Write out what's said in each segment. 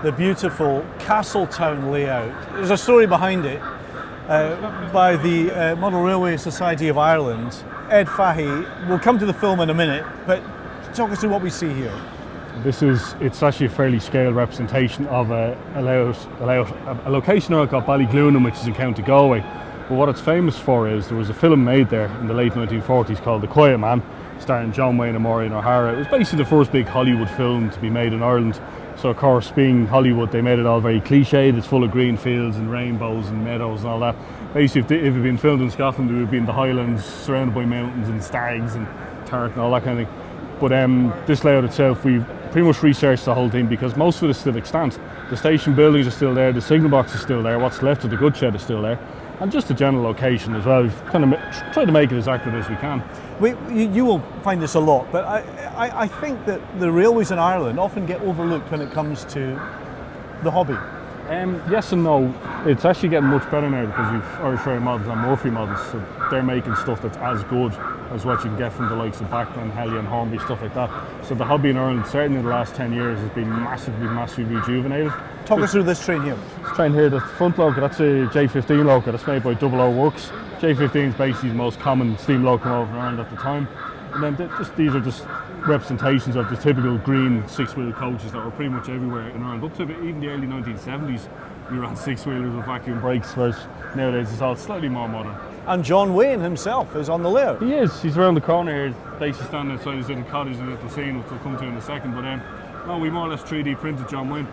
the beautiful Castletown layout. There's a story behind it by the Model Railway Society of Ireland. Ed Fahey, we'll come to the film in a minute, but talk us through what we see here. It's actually a fairly scaled representation of a location now called Ballyglunin, which is in County Galway. But what it's famous for is there was a film made there in the late 1940s called The Quiet Man, starring John Wayne and Maureen O'Hara. It was basically the first big Hollywood film to be made in Ireland. So of course, being Hollywood, they made it all very cliched. It's full of green fields and rainbows and meadows and all that. Basically, if it had been filmed in Scotland, it would have been the Highlands, surrounded by mountains and stags and tartan and all that kind of thing. But this layout itself, we pretty much researched the whole thing because most of it is still extant. The station buildings are still there, the signal box is still there, what's left of the goods shed is still there, and just the general location as well. We've kind of tried to make it as accurate as we can. You will find this a lot, but I think that the railways in Ireland often get overlooked when it comes to the hobby. Yes and no. It's actually getting much better now because you've Irish Rail models and Murphy models, so they're making stuff that's as good as what you can get from the likes of Backlund, Helly and Hornby, stuff like that. So the hobby in Ireland, certainly in the last 10 years, has been massively rejuvenated. Talk us through this train here. This train here, the front loco, that's a J15 loco, that's made by 00 Works. J15 is basically the most common steam locomotive in Ireland at the time. And then these are just representations of the typical green six-wheel coaches that were pretty much everywhere in Ireland. Up to even the early 1970s, we ran six-wheelers with vacuum brakes, whereas nowadays it's all slightly more modern. And John Wayne himself is on the layout. He is. He's around the corner here, basically standing outside his little cottage and little scene, which we'll come to in a second. But no, we more or less 3D printed John Wayne.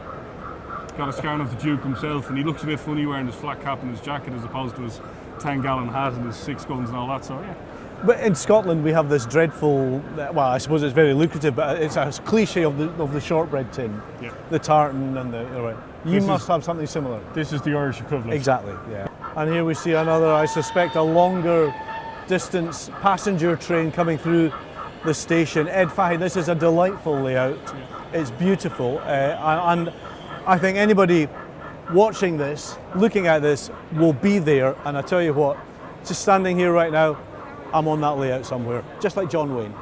Got a scan of the Duke himself, and he looks a bit funny wearing his flat cap and his jacket as opposed to his 10-gallon hat and his 6 guns and all that. So yeah. But in Scotland we have this dreadful, well, I suppose it's very lucrative, but it's a cliche of the shortbread tin, yeah. The tartan and the. You must have something similar. This is the Irish equivalent. Exactly, yeah. And here we see another, I suspect, a longer distance passenger train coming through the station. Ed Fahey, this is a delightful layout. Yeah. It's beautiful, and I think anybody watching this, looking at this, will be there. And I tell you what, just standing here right now, I'm on that layout somewhere, just like John Wayne.